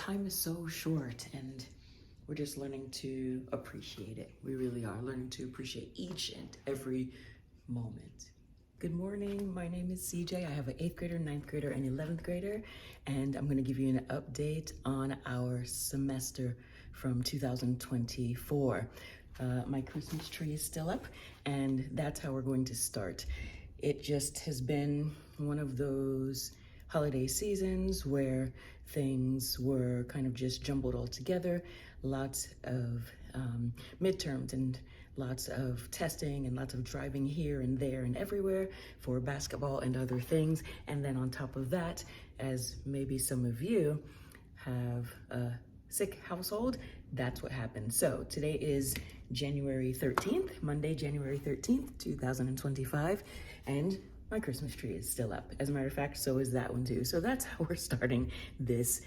time is so short and we're just learning to appreciate it. We really are learning to appreciate each and every moment. Good morning, my name is CJ. I have an 8th grader, 9th grader, and 11th grader, and I'm gonna give you an update on our semester from 2024. My Christmas tree is still up, and that's how we're going to start. It just has been one of those holiday seasons where things were kind of just jumbled all together. Lots of midterms and lots of testing and lots of driving here and there and everywhere for basketball and other things. And then on top of that, as maybe some of you have a sick household, that's what happened. So today is January 13th, Monday, January 13th, 2025, and my Christmas tree is still up. As a matter of fact, so is that one too. So that's how we're starting this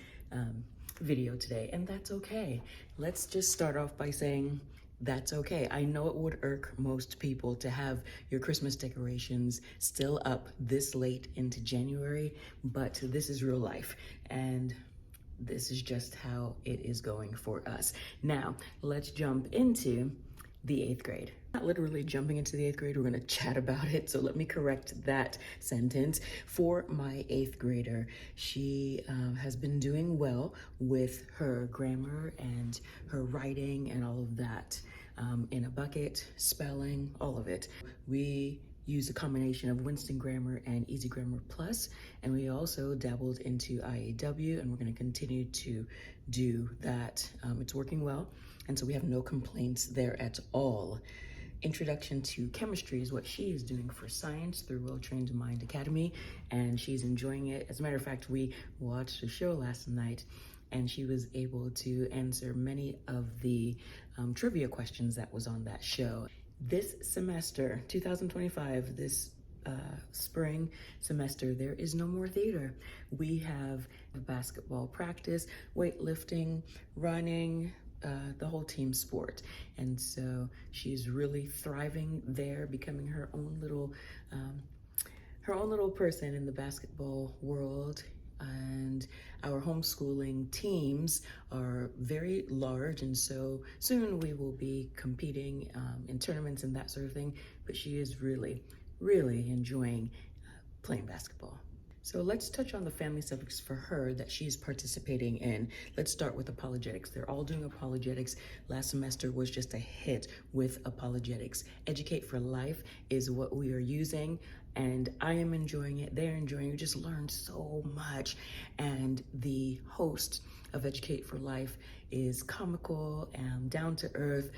video today, and that's okay. Let's just start off by saying that's okay. I know it would irk most people to have your Christmas decorations still up this late into January, but this is real life, and this is just how it is going for us. Now, let's jump into the 8th grade. Not literally jumping into the 8th grade, we're gonna chat about it, so let me correct that sentence. For my 8th grader, she has been doing well with her grammar and her writing and all of that. In a bucket, spelling, all of it. We use a combination of Winston Grammar and Easy Grammar Plus, and we also dabbled into IAW, and we're gonna continue to do that. It's working well, and so we have no complaints there at all. Introduction to Chemistry is what she is doing for science through Well Trained Mind Academy, and she's enjoying it. As a matter of fact, we watched a show last night, and she was able to answer many of the trivia questions that was on that show. This semester, 2025, this spring semester, there is no more theater. We have basketball practice, weightlifting, running, the whole team sport. And so she's really thriving there, becoming her own little person in the basketball world. And our homeschooling teams are very large, and so soon we will be competing in tournaments and that sort of thing, but she is really, really enjoying playing basketball. So let's touch on the family subjects for her that she's participating in. Let's start with apologetics. They're all doing apologetics. Last semester was just a hit with apologetics. Educate for Life is what we are using, and I am enjoying it. They're enjoying it. We just learned so much. And the host of Educate for Life is comical and down to earth,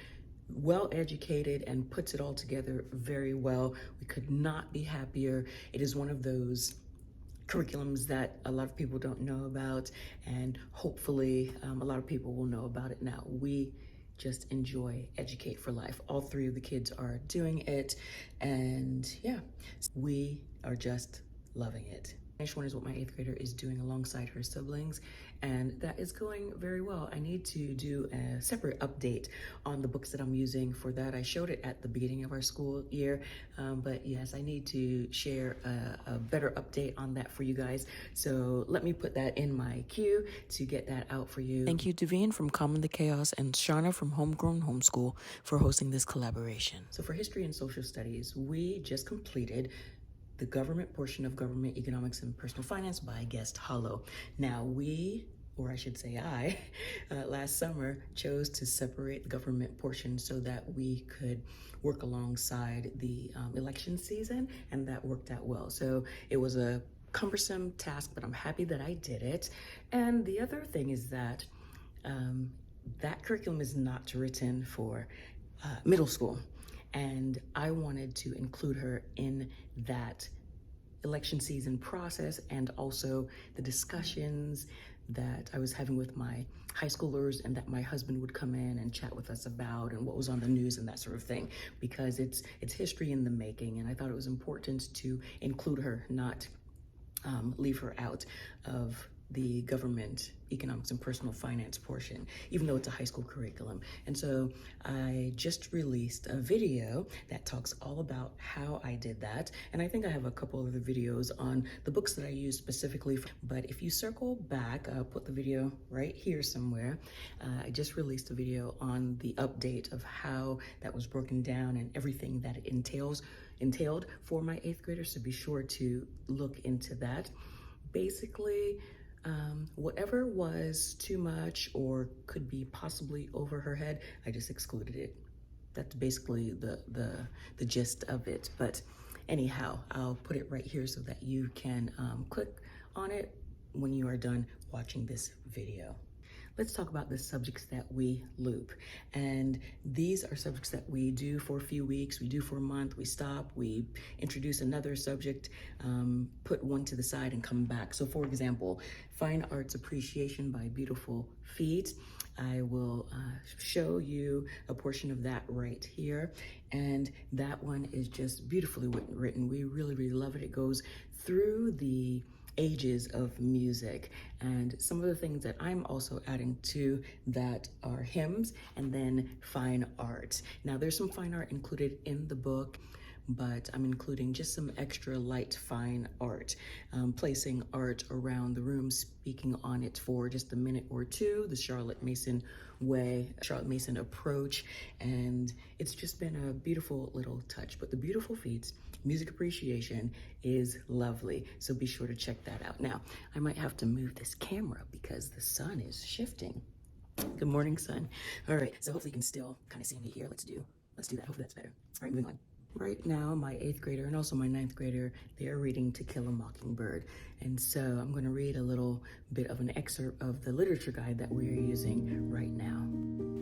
well educated, and puts it all together very well. We could not be happier. It is one of those curriculums that a lot of people don't know about, and hopefully a lot of people will know about it now. We just enjoy Educate for Life. All 3 of the kids are doing it, and yeah, we are just loving it. Next one is what my 8th grader is doing alongside her siblings, and that is going very well. I need to do a separate update on the books that I'm using for that. I showed it at the beginning of our school year, but yes, I need to share a better update on that for you guys. So let me put that in my queue to get that out for you. Thank you, Davine from Common the Chaos and Shauna from Homegrown Homeschool for hosting this collaboration. So for history and social studies, we just completed the government portion of Government Economics and Personal Finance by Guest Hollow. Now we, or I should say I, last summer chose to separate the government portion so that we could work alongside the election season, and that worked out well. So it was a cumbersome task, but I'm happy that I did it. And the other thing is that that curriculum is not written for middle school. And I wanted to include her in that election season process, and also the discussions that I was having with my high schoolers and that my husband would come in and chat with us about, and what was on the news and that sort of thing, because it's history in the making, and I thought it was important to include her, not leave her out of the government economics and personal finance portion, even though it's a high school curriculum. And so I just released a video that talks all about how I did that. And I think I have a couple other videos on the books that I use specifically. But if you circle back, I'll put the video right here somewhere. I just released a video on the update of how that was broken down and everything that it entailed for my 8th graders. So be sure to look into that. Basically, whatever was too much or could be possibly over her head, I just excluded it. That's basically the gist of it. But anyhow, I'll put it right here so that you can click on it when you are done watching this video. Let's talk about the subjects that we loop. And these are subjects that we do for a few weeks, we do for a month, we stop, we introduce another subject, put one to the side and come back. So for example, Fine Arts Appreciation by Beautiful Feet. I will show you a portion of that right here. And that one is just beautifully written. We really, really love it. It goes through the ages of music, and some of the things that I'm also adding to that are hymns and then fine art. Now there's some fine art included in the book, but I'm including just some extra light fine art, placing art around the room, speaking on it for just a minute or two, the Charlotte Mason way, Charlotte Mason approach, and it's just been a beautiful little touch. But the Beautiful Feats music appreciation is lovely, so be sure to check that out. Now, I might have to move this camera because the sun is shifting. Good morning, sun. All right, so hopefully you can still kind of see me here. Let's do that. Hopefully that's better. All right, moving on. Right now, my 8th grader and also my 9th grader, they are reading To Kill a Mockingbird. And so I'm going to read a little bit of an excerpt of the literature guide that we are using right now.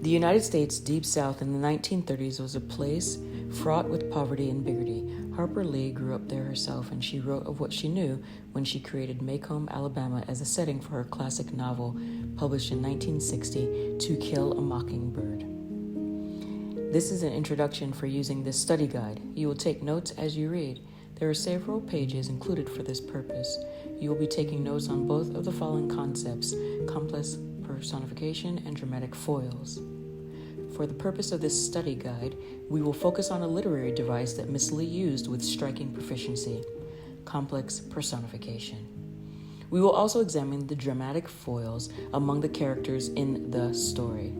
The United States Deep South in the 1930s was a place fraught with poverty and bigotry. Harper Lee grew up there herself, and she wrote of what she knew when she created Macomb, Alabama as a setting for her classic novel, published in 1960, To Kill a Mockingbird. This is an introduction for using this study guide. You will take notes as you read. There are several pages included for this purpose. You will be taking notes on both of the following concepts: complex personification and dramatic foils. For the purpose of this study guide, we will focus on a literary device that Miss Lee used with striking proficiency: complex personification. We will also examine the dramatic foils among the characters in the story.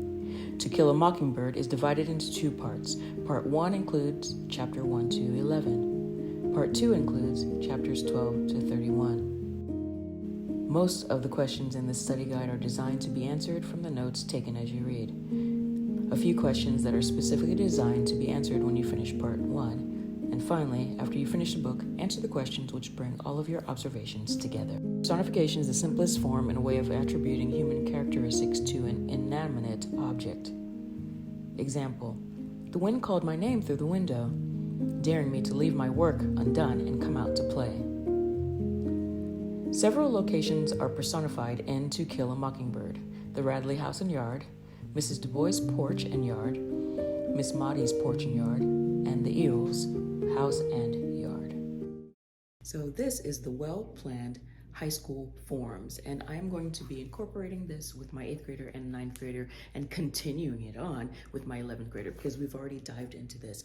To Kill a Mockingbird is divided into 2 parts. Part 1 includes chapter 1 to 11. Part 2 includes chapters 12 to 31. Most of the questions in this study guide are designed to be answered from the notes taken as you read. A few questions that are specifically designed to be answered when you finish part 1. And finally, after you finish the book, answer the questions which bring all of your observations together. Personification is the simplest form and a way of attributing human characteristics to an inanimate object. Example: the wind called my name through the window, daring me to leave my work undone and come out to play. Several locations are personified in To Kill a Mockingbird: the Radley house and yard, Mrs. Du Bois' porch and yard, Miss Maudie's porch and yard, and the Eels' house and yard. So this is the well-planned high school forms, and I'm going to be incorporating this with my 8th grader and 9th grader and continuing it on with my 11th grader because we've already dived into this.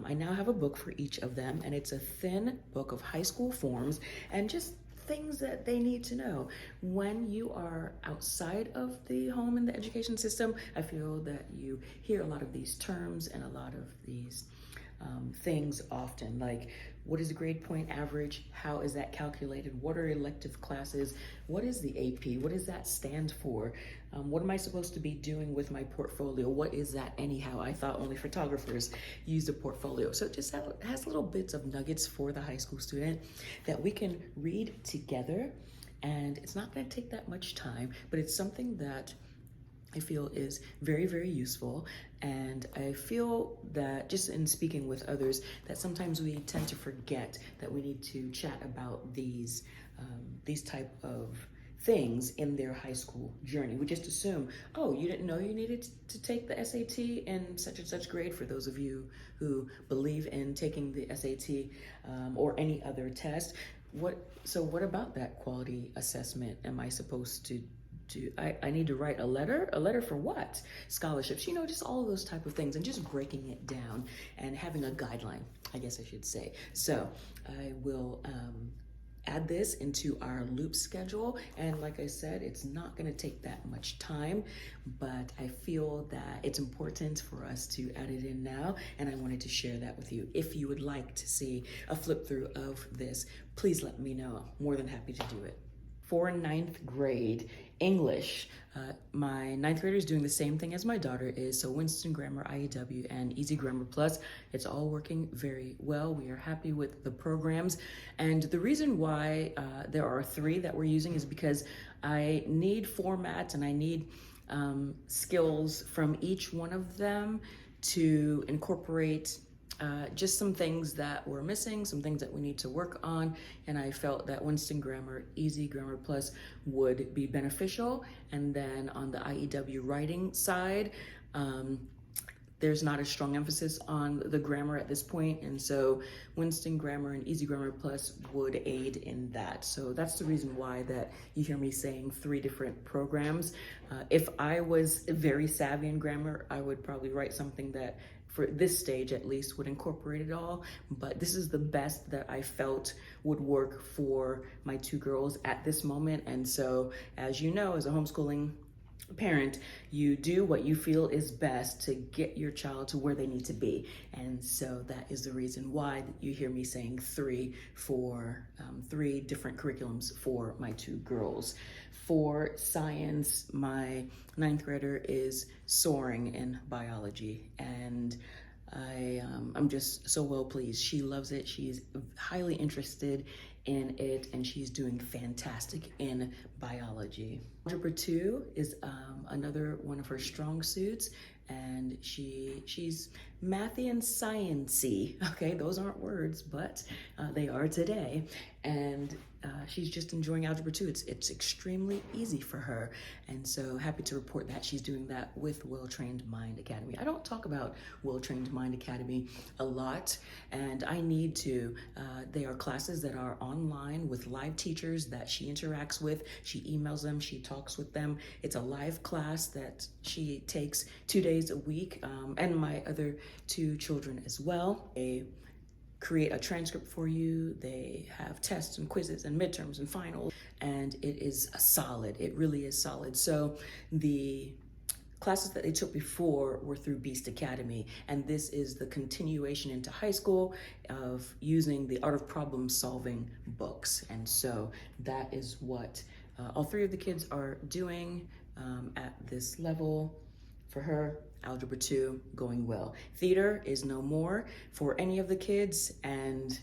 I now have a book for each of them, and it's a thin book of high school forms and just things that they need to know. When you are outside of the home and the education system, I feel that you hear a lot of these terms and a lot of these things often, like what is the grade point average? How is that calculated? What are elective classes? What is the AP? What does that stand for? What am I supposed to be doing with my portfolio? What is that anyhow? I thought only photographers used a portfolio. So it just has little bits of nuggets for the high school student that we can read together. And it's not going to take that much time, but it's something that I feel is very, very useful. And I feel that just in speaking with others, that sometimes we tend to forget that we need to chat about these type of things in their high school journey. We just assume, oh, you didn't know you needed to take the SAT in such and such grade, for those of you who believe in taking the SAT or any other test. What about that quality assessment am I supposed to do? I need to write a letter. A letter for what? Scholarships, just all of those type of things, and just breaking it down and having a guideline, I guess I should say. So I will add this into our loop schedule. And like I said, it's not gonna take that much time, but I feel that it's important for us to add it in now. And I wanted to share that with you. If you would like to see a flip through of this, please let me know. More than happy to do it. For ninth grade English, my ninth grader is doing the same thing as my daughter is. So Winston Grammar, IEW, and Easy Grammar Plus, it's all working very well. We are happy with the programs. And the reason why there are 3 that we're using is because I need formats and I need skills from each one of them to incorporate just some things that were missing, some things that we need to work on, and I felt that Winston Grammar, Easy Grammar Plus would be beneficial. And then on the IEW writing side, there's not a strong emphasis on the grammar at this point, and so Winston Grammar and Easy Grammar Plus would aid in that. So that's the reason why that you hear me saying 3 different programs. If I was very savvy in grammar, I would probably write something that, for this stage at least, would incorporate it all, but this is the best that I felt would work for my 2 girls at this moment. And so, as you know, as a homeschooling parent, you do what you feel is best to get your child to where they need to be. And so that is the reason why you hear me saying 3 different curriculums for my 2 girls. For science, my 9th grader is soaring in biology, and I'm just so well pleased. She loves it. She's highly interested in it, and she's doing fantastic in biology. Algebra 2 is another one of her strong suits, and she's mathy and science-y. Okay, those aren't words, but they are today. And she's just enjoying Algebra 2. It's extremely easy for her. And so happy to report that she's doing that with Well-Trained Mind Academy. I don't talk about Well-Trained Mind Academy a lot, and I need to. They are classes that are online with live teachers that she interacts with. She emails them, she talks with them. It's a live class that she takes 2 days a week, and my other 2 children as well. They create a transcript for you. They have tests and quizzes and midterms and finals, and it is solid. It really is solid. So the classes that they took before were through Beast Academy, and this is the continuation into high school of using the Art of Problem Solving books. And so that is what all 3 of the kids are doing at this level. For her, Algebra 2 going well. Theater is no more for any of the kids, and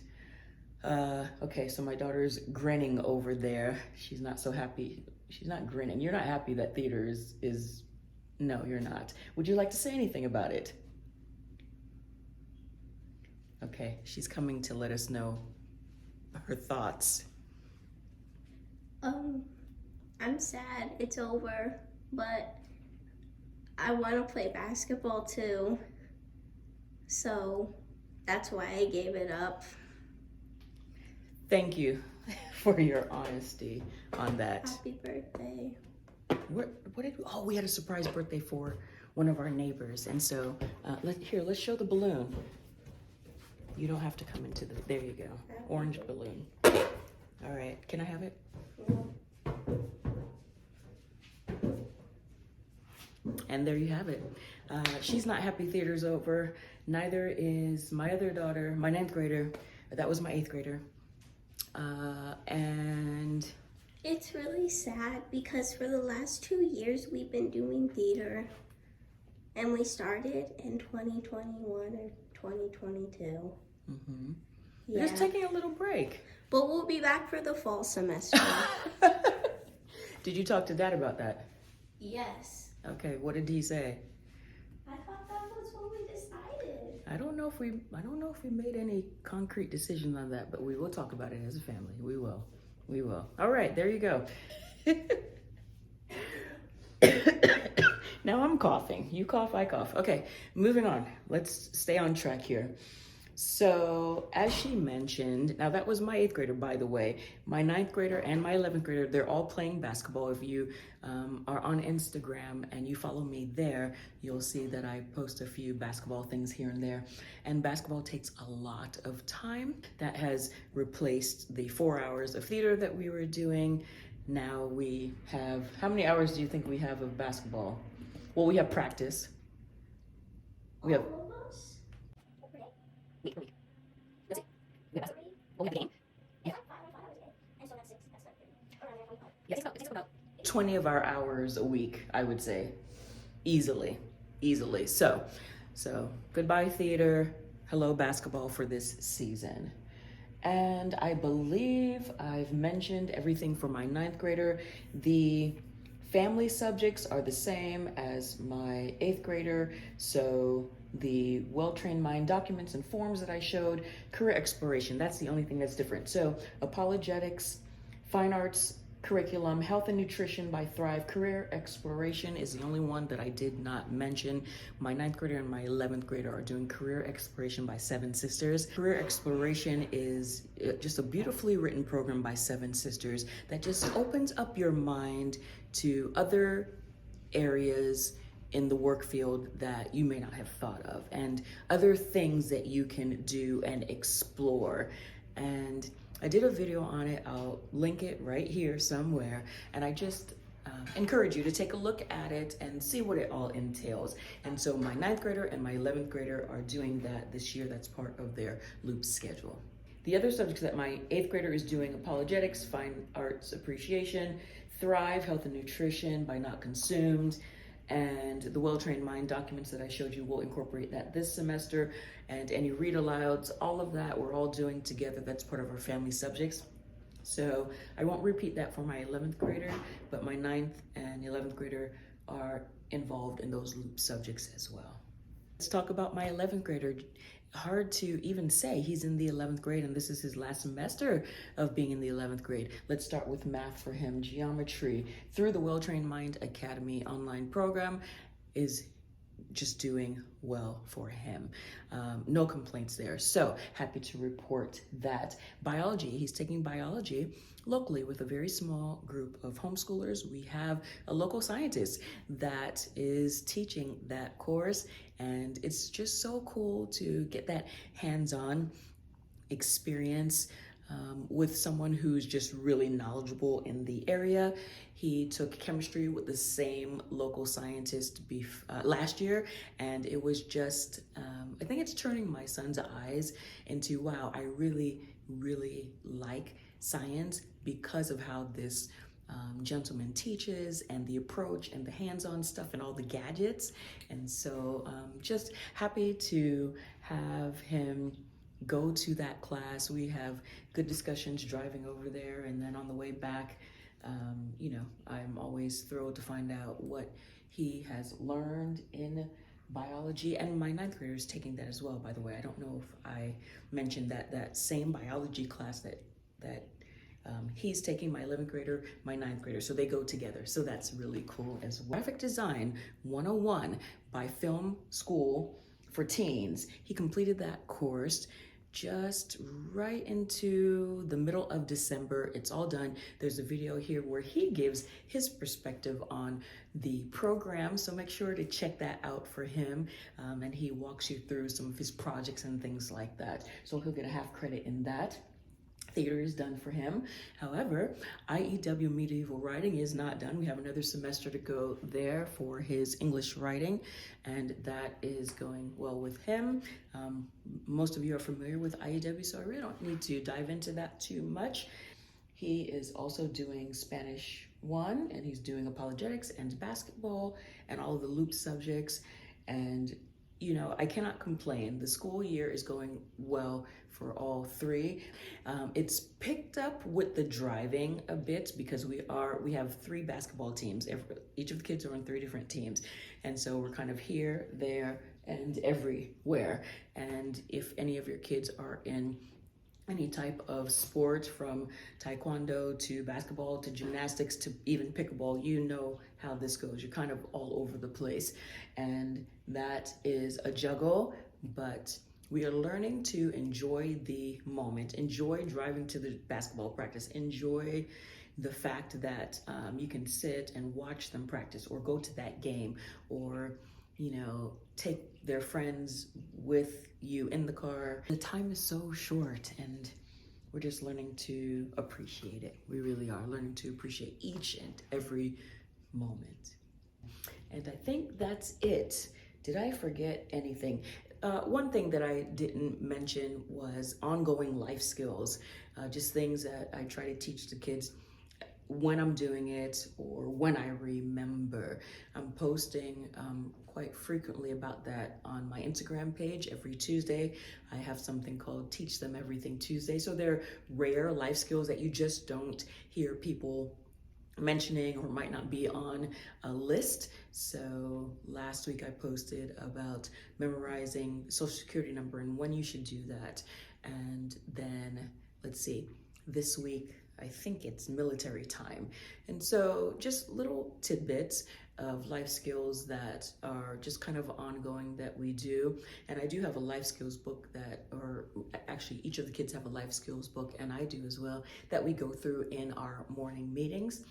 okay, so my daughter's grinning over there. She's not so happy. She's not grinning. You're not happy that theater is no, you're not. Would you like to say anything about it? Okay, she's coming to let us know her thoughts. I'm sad it's over, but I want to play basketball too, so that's why I gave it up. Thank you for your honesty on that. Happy birthday. We had a surprise birthday for one of our neighbors, and so let's show the balloon. You don't have to come into there you go, orange balloon. All right, can I have it? And there you have it. She's not happy theater's over. Neither is my other daughter, my 9th grader. That was my 8th grader. And it's really sad because for the last 2 years we've been doing theater, and we started in 2021 or 2022. Mm-hmm. We're just taking a little break. But we'll be back for the fall semester. Did you talk to Dad about that? Yes. Okay, what did he say? I thought that was what we decided. I don't know if we made any concrete decisions on that, but we will talk about it as a family. We will. All right, there you go. Now I'm coughing. You cough, I cough. Okay, moving on. Let's stay on track here. So, as she mentioned, now that was my 8th grader, by the way. My 9th grader and my 11th grader, they're all playing basketball. If you are on Instagram and you follow me there, you'll see that I post a few basketball things here and there. And basketball takes a lot of time. That has replaced the 4 hours of theater that we were doing. Now we have, how many hours do you think we have of basketball? Well, we have practice. We have week per week. That's it. We have basketball. Well, we have the game. Yeah. Yeah, it takes about 20 of our hours a week, I would say. Easily. So goodbye theater, hello basketball for this season. And I believe I've mentioned everything for my 9th grader. The family subjects are the same as my 8th grader. So the well-trained mind documents and forms that I showed, career exploration, that's the only thing that's different. So apologetics, fine arts, curriculum, health and nutrition by Thrive, career exploration is the only one that I did not mention. My 9th grader and my 11th grader are doing career exploration by Seven Sisters. Career exploration is just a beautifully written program by Seven Sisters that just opens up your mind to other areas in the work field that you may not have thought of, and other things that you can do and explore. And I did a video on it. I'll link it right here somewhere. And I just encourage you to take a look at it and see what it all entails. And so my 9th grader and my 11th grader are doing that this year. That's part of their loop schedule. The other subjects that my 8th grader is doing: apologetics, fine arts appreciation, Thrive, health and nutrition by Not Consumed, and the well-trained mind documents that I showed you will incorporate that this semester, and any read alouds, all of that we're all doing together. That's part of our family subjects. So I won't repeat that for my 11th grader, but my 9th and 11th grader are involved in those loop subjects as well. Let's talk about my 11th grader. Hard to even say he's in the 11th grade and this is his last semester of being in the 11th grade. Let's start with math for him. Geometry through the Well-Trained Mind Academy online program is just doing well for him. No complaints there. So happy to report that. Biology, he's taking biology locally with a very small group of homeschoolers. We have a local scientist that is teaching that course, and it's just so cool to get that hands-on experience with someone who's just really knowledgeable in the area. He took chemistry with the same local scientist last year, and it was just, I think it's turning my son's eyes into, wow, I really, really like science because of how this gentleman teaches and the approach and the hands-on stuff and all the gadgets. And so just happy to have him go to that class. We have good discussions driving over there, and then on the way back, you know, I'm always thrilled to find out what he has learned in biology. And my 9th grader is taking that as well, by the way. I don't know if I mentioned that same biology class that he's taking, my 11th grader, my 9th grader, so they go together. So that's really cool as well. Graphic Design 101 by Film School for Teens. He completed that course just right into the middle of December. It's all done. There's a video here where he gives his perspective on the program, so make sure to check that out for him. And he walks you through some of his projects and things like that. So he'll get a half credit in that. Theater is done for him. However, IEW Medieval Writing is not done. We have another semester to go there for his English writing, and that is going well with him. Most of you are familiar with IEW, so I really don't need to dive into that too much. He is also doing Spanish 1, and he's doing apologetics and basketball and all of the loop subjects. And you know, I cannot complain. The school year is going well for all three. It's picked up with the driving a bit because we have 3 basketball teams. Each of the kids are on 3 different teams. And so we're kind of here, there, and everywhere. And if any of your kids are in any type of sport, from taekwondo to basketball to gymnastics to even pickleball, you know how this goes. You're kind of all over the place. And that is a juggle, but We are learning to enjoy the moment, enjoy driving to the basketball practice, enjoy the fact that you can sit and watch them practice or go to that game or, take their friends with you in the car. The time is so short and we're just learning to appreciate it. We really are learning to appreciate each and every moment. And I think that's it. Did I forget anything? One thing that I didn't mention was ongoing life skills, just things that I try to teach the kids when I'm doing it or when I remember. I'm posting quite frequently about that on my Instagram page every Tuesday. I have something called Teach Them Everything Tuesday. So they're rare life skills that you just don't hear people mentioning or might not be on a list. So last week I posted about memorizing social security number and when you should do that. And then let's see, this week I think it's military time. And so just little tidbits of life skills that are just kind of ongoing that we do. And I do have a life skills book or actually each of the kids have a life skills book, and I do as well, that we go through in our morning meetings.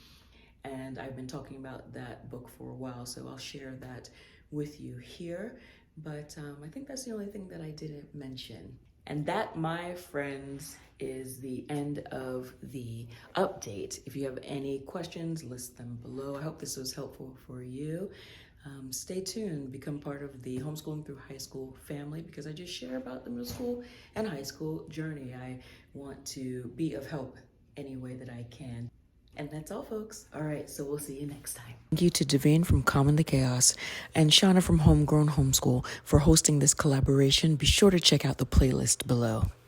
And I've been talking about that book for a while, so I'll share that with you here. But I think that's the only thing that I didn't mention. And that, my friends, is the end of the update. If you have any questions, list them below. I hope this was helpful for you. Stay tuned, become part of the Homeschooling Through High School family, because I just share about the middle school and high school journey. I want to be of help any way that I can. And that's all, folks. All right, so we'll see you next time. Thank you to Devine from Common the Chaos and Shauna from Homegrown Homeschool for hosting this collaboration. Be sure to check out the playlist below.